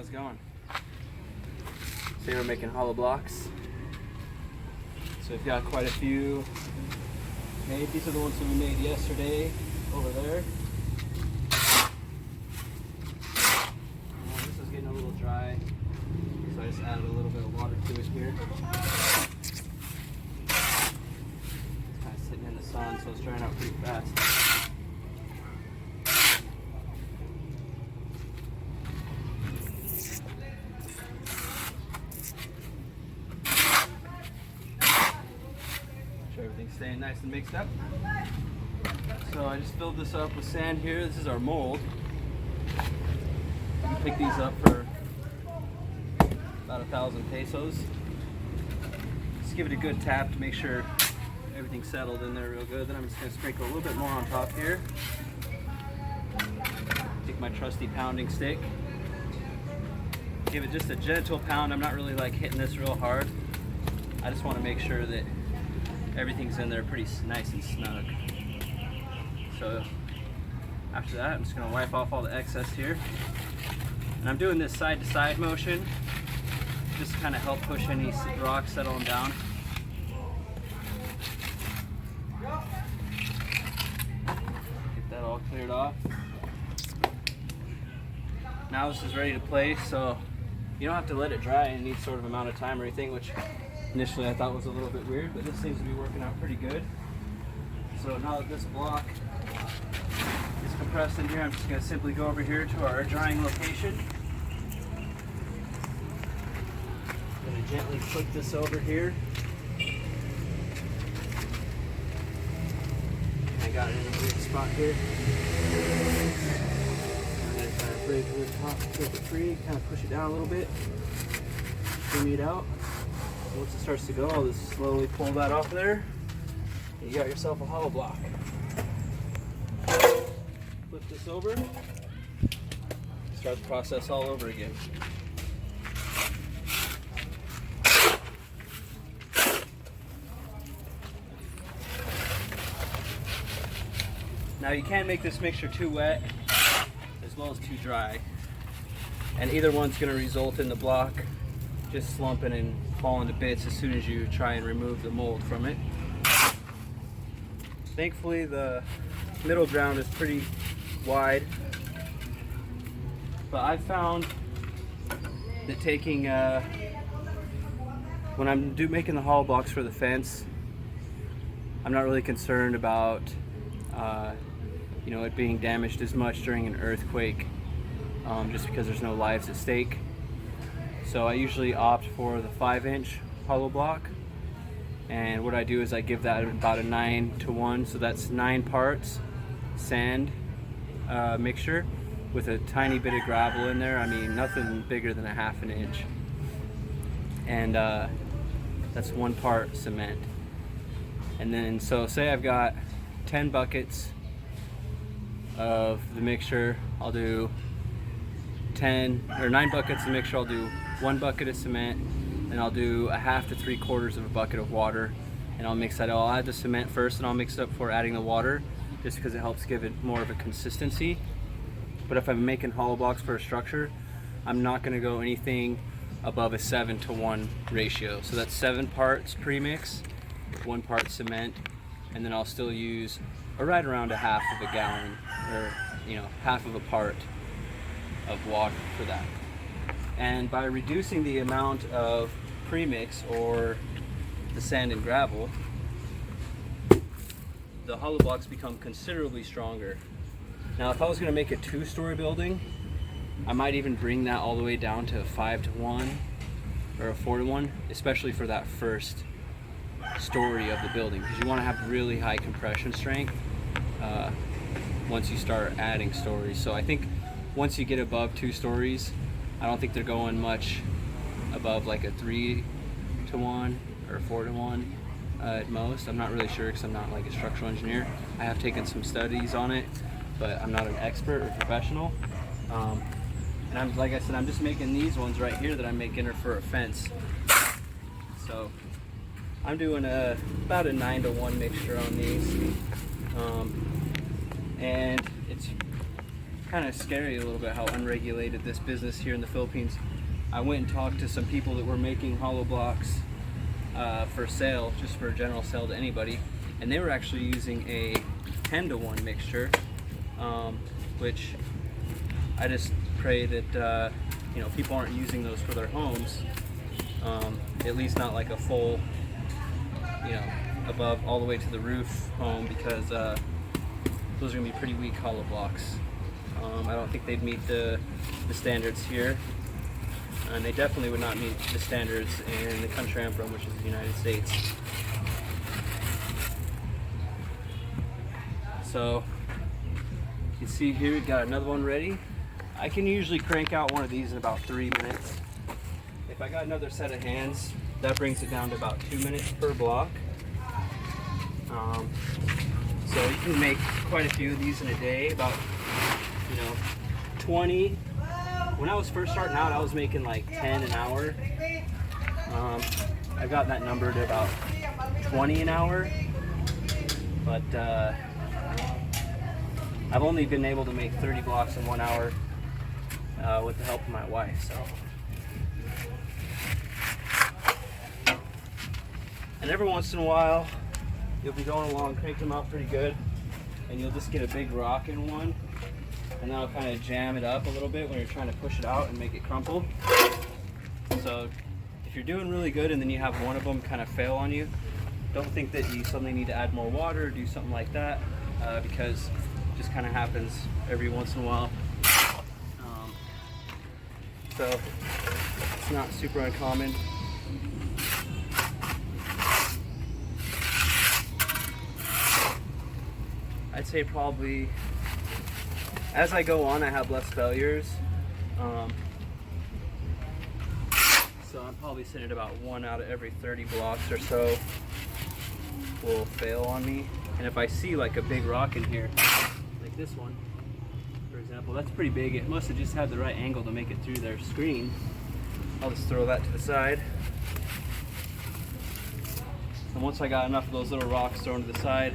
it going? So we're making hollow blocks. So we've got quite a few made. These are the ones that we made yesterday over there. This is getting a little dry, so I just added a little bit of water to it here. It's kind of sitting in the sun, so it's drying out pretty fast. Everything's staying nice and mixed up. So I just filled this up with sand here. This is our mold. You can pick these up for about 1,000 pesos. Just give it a good tap to make sure everything's settled in there real good. Then I'm just going to sprinkle a little bit more on top here. Take my trusty pounding stick. Give it just a gentle pound. I'm not really like hitting this real hard. I just want to make sure that everything's in there pretty nice and snug. So after that, I'm just going to wipe off all the excess here. And I'm doing this side to side motion just to kind of help push any rocks, settle them down. Get that all cleared off. Now this is ready to place, so you don't have to let it dry in any sort of amount of time or anything, which initially I thought was a little bit weird, but this seems to be working out pretty good. So now that this block is compressed in here, I'm just going to simply go over here to our drying location. I'm going to gently flip this over here. I got it in a weird spot here. I'm going to kind of break the top, take it free, kind of push it down a little bit, shimmy it out. Once it starts to go, I'll just slowly pull that off there. You got yourself a hollow block. Flip this over. Start the process all over again. Now you can't make this mixture too wet as well as too dry. And either one's going to result in the block just slumping and falling to bits as soon as you try and remove the mold from it. Thankfully the middle ground is pretty wide, but I've found that taking when I'm making the hollow blocks for the fence, I'm not really concerned about it being damaged as much during an earthquake, just because there's no lives at stake. So I usually opt for the 5-inch hollow block, and what I do is I give that about a 9-to-1, so that's 9 parts sand mixture with a tiny bit of gravel in there. I mean, nothing bigger than a 1/2 inch, and that's 1 part cement. And then, so say I've got 10 buckets of the mixture, I'll do 9 buckets of mixture. I'll do 1 bucket of cement, and I'll do a 1/2 to 3/4 of a bucket of water, and I'll mix that. I'll add the cement first, and I'll mix it up before adding the water, just because it helps give it more of a consistency. But if I'm making hollow blocks for a structure, I'm not going to go anything above a 7-to-1 ratio. So that's 7 parts premix, 1 part cement, and then I'll still use right around a 1/2 of a gallon, or 1/2 of a part of water for that. And by reducing the amount of premix, or the sand and gravel, the hollow blocks become considerably stronger. Now if I was going to make a 2-story building, I might even bring that all the way down to a 5-to-1 or a 4-to-1, especially for that first story of the building, because you want to have really high compression strength once you start adding stories. So I think once you get above 2 stories, I don't think they're going much above like a 3-to-1 or a 4-to-1 at most. I'm not really sure, because I'm not like a structural engineer. I have taken some studies on it, but I'm not an expert or professional. And like I said, I'm just making these ones right here that I'm making for a fence. So I'm doing about a 9-to-1 mixture on these, and it's kind of scary a little bit how unregulated this business here in the Philippines. I went and talked to some people that were making hollow blocks for sale, just for general sale to anybody, and they were actually using a 10-to-1 mixture, which I just pray that you know, people aren't using those for their homes, at least not like a full, you know, above all the way to the roof home, because those are gonna be pretty weak hollow blocks. I don't think they'd meet the standards here, and they definitely would not meet the standards in the country I'm from, which is the United States. So you can see here we've got another one ready. I can usually crank out one of these in about 3 minutes. If I got another set of hands, that brings it down to about 2 minutes per block. So you can make quite a few of these in a day, about, you know, 20. When I was first starting out, I was making like 10 an hour. I've got that number to about 20 an hour, but I've only been able to make 30 blocks in 1 hour with the help of my wife. So, and every once in a while, you'll be going along, cranking them out pretty good, and you'll just get a big rock in one, and that'll kind of jam it up a little bit when you're trying to push it out and make it crumple. So if you're doing really good and then you have one of them kind of fail on you, don't think that you suddenly need to add more water or do something like that, because it just kind of happens every once in a while. So it's not super uncommon. I'd say probably as I go on, I have less failures. So I'm probably sitting at about 1 out of every 30 blocks or so will fail on me. And if I see like a big rock in here, like this one, for example, that's pretty big. It must have just had the right angle to make it through their screen. I'll just throw that to the side. And once I got enough of those little rocks thrown to the side,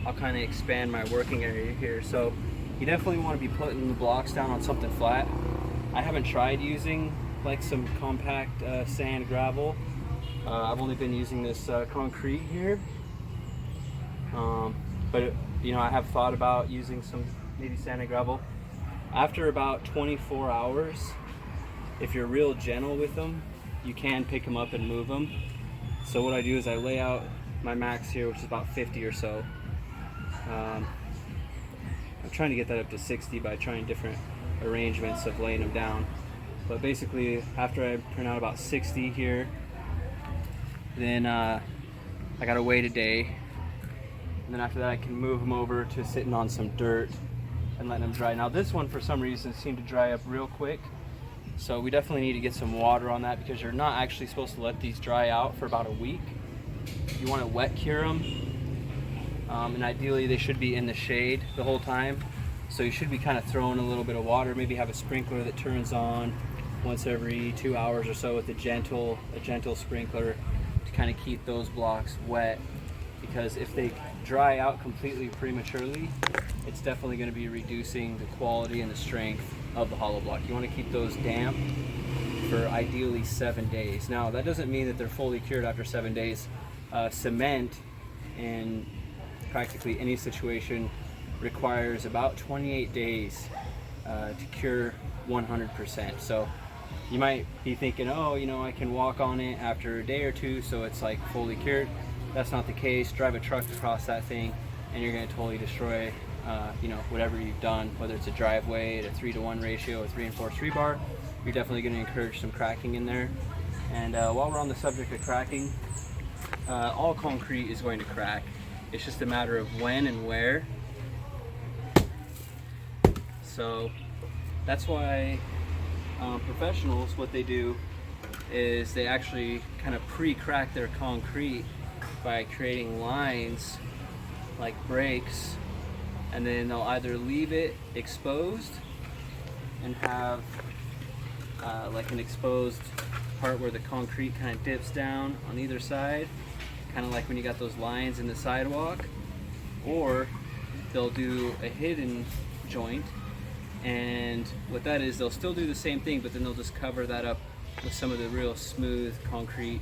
I'll kind of expand my working area here. So you definitely want to be putting the blocks down on something flat. I haven't tried using like some compact sand gravel. I've only been using this concrete here. But you know, I have thought about using some maybe sand and gravel. After about 24 hours, if you're real gentle with them, you can pick them up and move them. So what I do is I lay out my max here, which is about 50 or so. I'm trying to get that up to 60 by trying different arrangements of laying them down. But basically, after I print out about 60 here, then I gotta wait a day. And then after that, I can move them over to sitting on some dirt and letting them dry. Now this one, for some reason, seemed to dry up real quick. So we definitely need to get some water on that, because you're not actually supposed to let these dry out for about a week. You want to wet cure them. And ideally they should be in the shade the whole time. So you should be kind of throwing a little bit of water, maybe have a sprinkler that turns on once every 2 hours or so with a gentle sprinkler to kind of keep those blocks wet. Because if they dry out completely prematurely, it's definitely going to be reducing the quality and the strength of the hollow block. You want to keep those damp for ideally 7 days. Now that doesn't mean that they're fully cured after 7 days. Cement in practically any situation requires about 28 days to cure 100%. So you might be thinking, oh, you know, I can walk on it after a day or two, so it's like fully cured. That's not the case. Drive a truck across that thing and you're going to totally destroy you know, whatever you've done, whether it's a driveway at a 3-to-1 ratio, a 3-and-4 rebar. You're definitely going to encourage some cracking in there. And while we're on the subject of cracking, all concrete is going to crack. It's just a matter of when and where. So that's why professionals, what they do is they actually kind of pre-crack their concrete by creating lines like breaks, and then they'll either leave it exposed and have like an exposed part where the concrete kind of dips down on either side, kind of like when you got those lines in the sidewalk, or they'll do a hidden joint And what that is, they'll still do the same thing, but then they'll just cover that up with some of the real smooth concrete,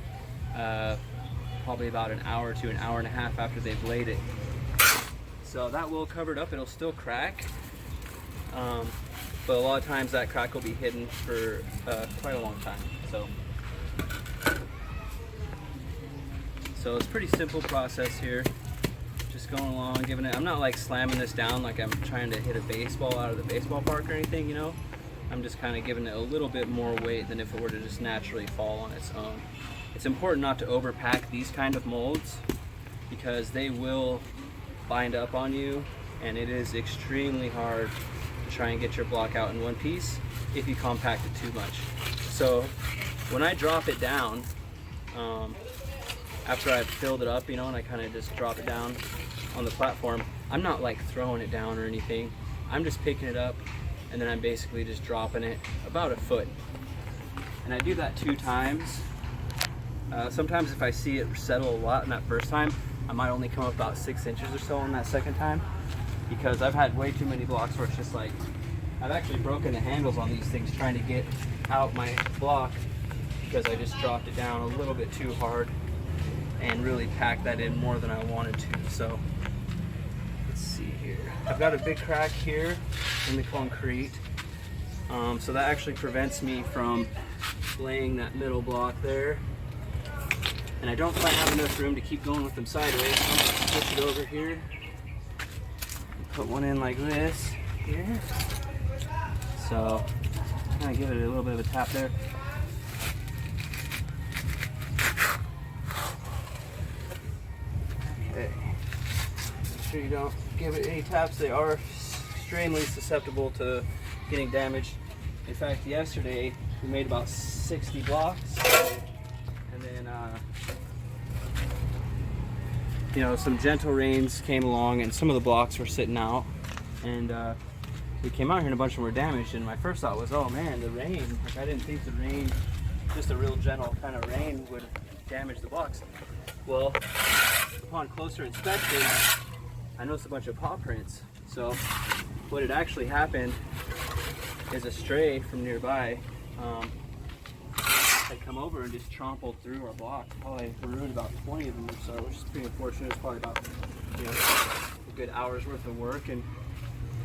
probably about an hour to an hour and a half after they've laid it. So that will cover it up. It'll still crack, but a lot of times that crack will be hidden for quite a long time. So it's a pretty simple process here. Just going along, giving it, I'm not like slamming this down like I'm trying to hit a baseball out of the baseball park or anything, you know. I'm just kind of giving it a little bit more weight than if it were to just naturally fall on its own. It's important not to overpack these kind of molds because they will bind up on you, and it is extremely hard to try and get your block out in one piece if you compact it too much. So when I drop it down, after I've filled it up, you know, and I kind of just drop it down on the platform, I'm not like throwing it down or anything. I'm just picking it up, and then I'm basically just dropping it about a foot. And I do that 2 times. Sometimes if I see it settle a lot in that first time, I might only come up about 6 inches or so on that second time, because I've had way too many blocks where it's just like, I've actually broken the handles on these things trying to get out my block because I just dropped it down a little bit too hard and really packed that in more than I wanted to. So let's see here. I've got a big crack here in the concrete. So that actually prevents me from laying that middle block there. And I don't quite have enough room to keep going with them sideways. So I'm gonna push it over here. Put one in like this here. So kind of give it a little bit of a tap there. Okay. Make sure you don't give it any taps. They are extremely susceptible to getting damaged. In fact, yesterday we made about 60 blocks, and then you know, some gentle rains came along and some of the blocks were sitting out, and we came out here and a bunch of them were damaged. And my first thought was, oh man, the rain, like I didn't think the rain, just a real gentle kind of rain, would damage the blocks. Well, upon closer inspection, I noticed a bunch of paw prints. So what had actually happened is a stray from nearby had come over and just trampled through our block. Probably ruined about 20 of them or so, which is pretty unfortunate. It's probably about, you know, a good hour's worth of work. And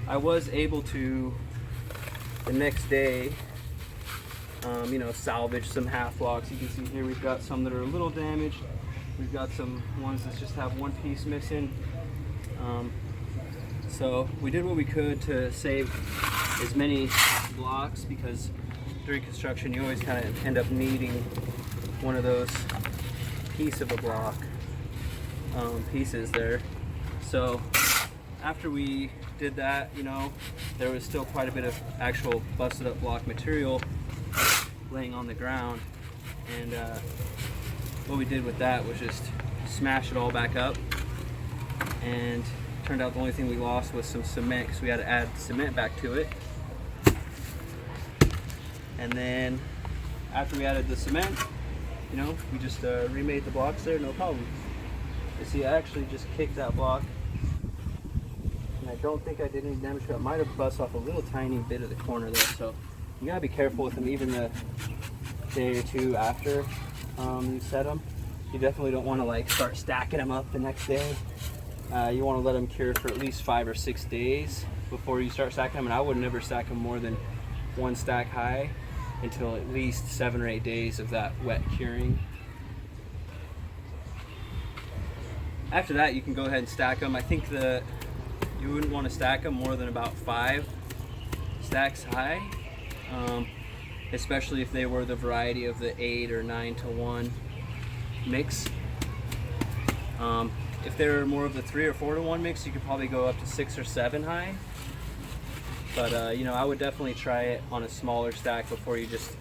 I was able to, the next day, you know, salvage some half blocks. You can see here we've got some that are a little damaged. We've got some ones that just have one piece missing. So we did what we could to save as many blocks, because during construction you always kind of end up needing one of those piece of a block pieces there. So after we did that, you know, there was still quite a bit of actual busted up block material laying on the ground, and what we did with that was just smash it all back up, and turned out the only thing we lost was some cement, because we had to add cement back to it. And then after we added the cement, you know, we just remade the blocks there, no problem. You see, I actually just kicked that block, and I don't think I did any damage to it. I might have bust off a little tiny bit of the corner there, so you gotta be careful with them even the day or two after you set them. You definitely don't want to like start stacking them up the next day. You want to let them cure for at least 5 or 6 days before you start stacking them, and I would never stack them more than 1 stack high until at least 7 or 8 days of that wet curing. After that, you can go ahead and stack them. I think that you wouldn't want to stack them more than about 5 stacks high, especially if they were the variety of the 8 or 9 to 1 mix. If they're more of the 3 or 4 to 1 mix, you could probably go up to 6 or 7 high. But you know, I would definitely try it on a smaller stack before you just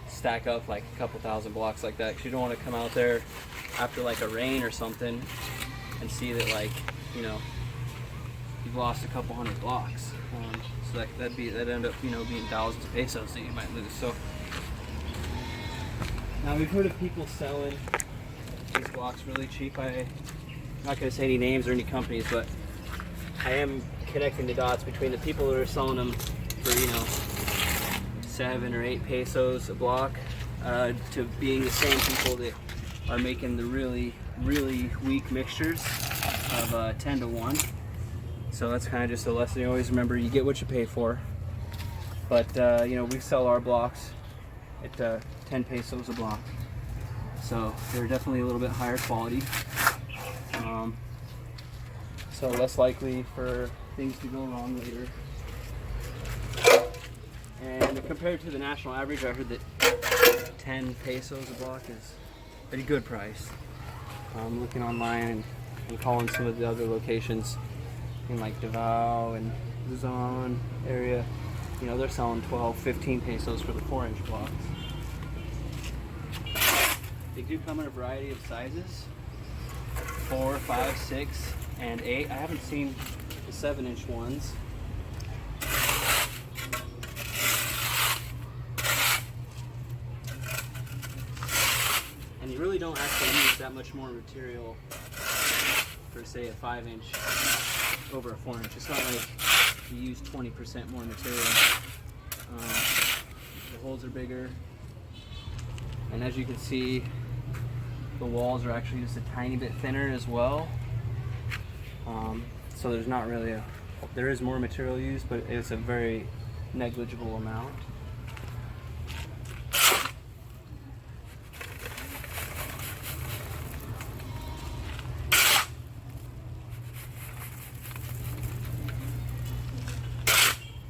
stack up like a couple thousand blocks like that, because you don't want to come out there after like a rain or something and see that, like, you know, you've lost a couple hundred blocks. So that'd end up, you know, being thousands of pesos that you might lose. So now we've heard of people selling these blocks really cheap. I'm not going to say any names or any companies, but I am connecting the dots between the people that are selling them for, you know, 7 or 8 pesos a block, to being the same people that are making the really weak mixtures of 10 to 1. So that's kind of just a lesson. You always remember, you get what you pay for. But you know, we sell our blocks at 10 pesos a block, so they're definitely a little bit higher quality, so less likely for things to go wrong later. And compared to the national average, I heard that 10 pesos a block is a pretty good price. Looking online and calling some of the other locations in like Davao and Luzon area, you know, they're selling 12, 15 pesos for the 4-inch blocks. They do come in a variety of sizes, 4, 5, 6, and 8. I haven't seen the 7-inch ones. And you really don't actually use that much more material for, say, a 5-inch over a 4-inch. It's not like you use 20% more material. The holes are bigger, and as you can see, the walls are actually just a tiny bit thinner as well. So there's not really there is more material used, but it's a very negligible amount.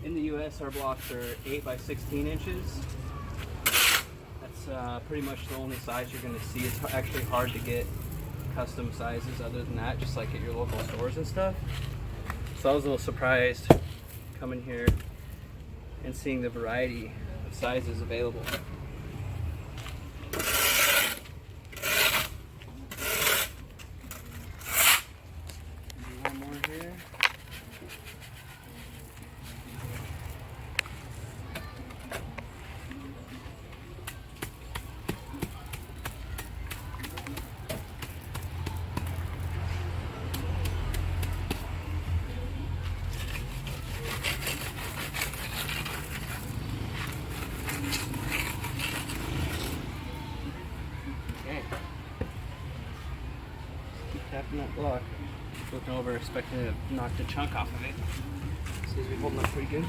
In the US, our blocks are 8 by 16 inches. That's pretty much the only size you're going to see. It's actually hard to get custom sizes other than that, just like at your local stores and stuff. So I was a little surprised coming here and seeing the variety of sizes available. One more here. Tapping that block. Looking over, expecting to knock the chunk off of it. Seems to be holding up pretty good.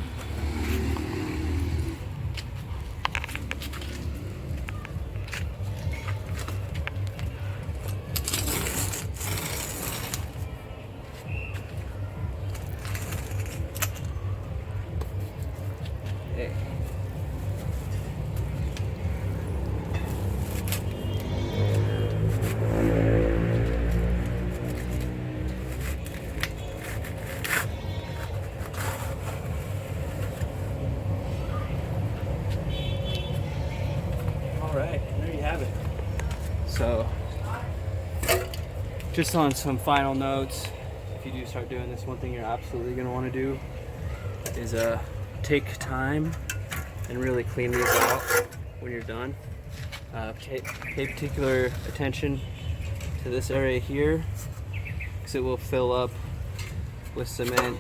Hey. Alright, there you have it. So, just on some final notes, if you do start doing this, one thing you're absolutely going to want to do is take time and really clean these out when you're done. Pay particular attention to this area here, because it will fill up with cement,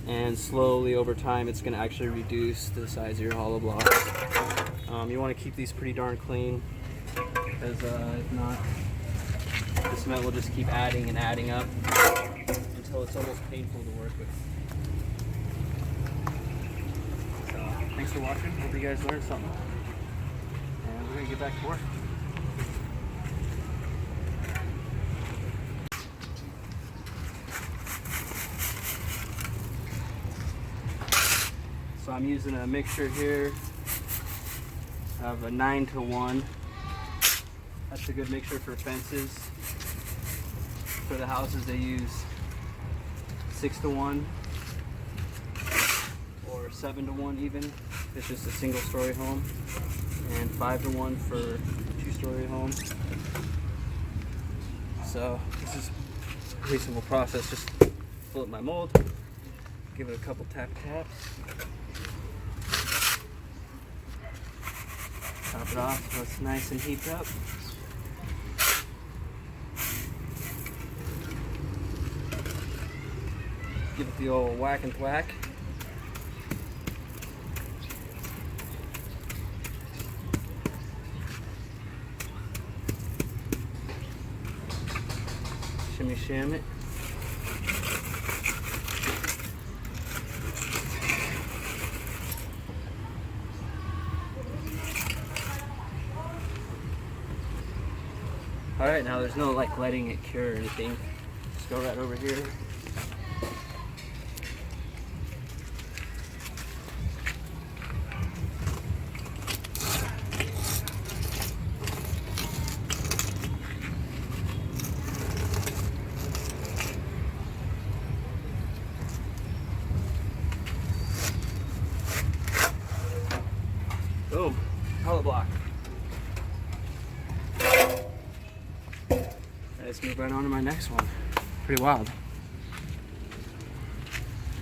and slowly over time it's going to actually reduce the size of your hollow blocks. You want to keep these pretty darn clean, because if not, the cement will just keep adding and adding up until it's almost painful to work with. So, thanks for watching. Hope you guys learned something. And we're going to get back to work. So I'm using a mixture here of a 9 to 1. That's a good mixture for fences. For the houses, they use 6 to 1 or 7 to 1 even. It's just a single story home, and 5 to 1 for a 2-story home. So this is a pretty simple process. Just fill up my mold, give it a couple taps. Top it off so it's nice and heaped up. Give it the old whack and thwack. shimmy sham it. All right, now there's no like letting it cure or anything. Just go right over here. Boom, hollow block. Let's move right on to my next one. Pretty wild.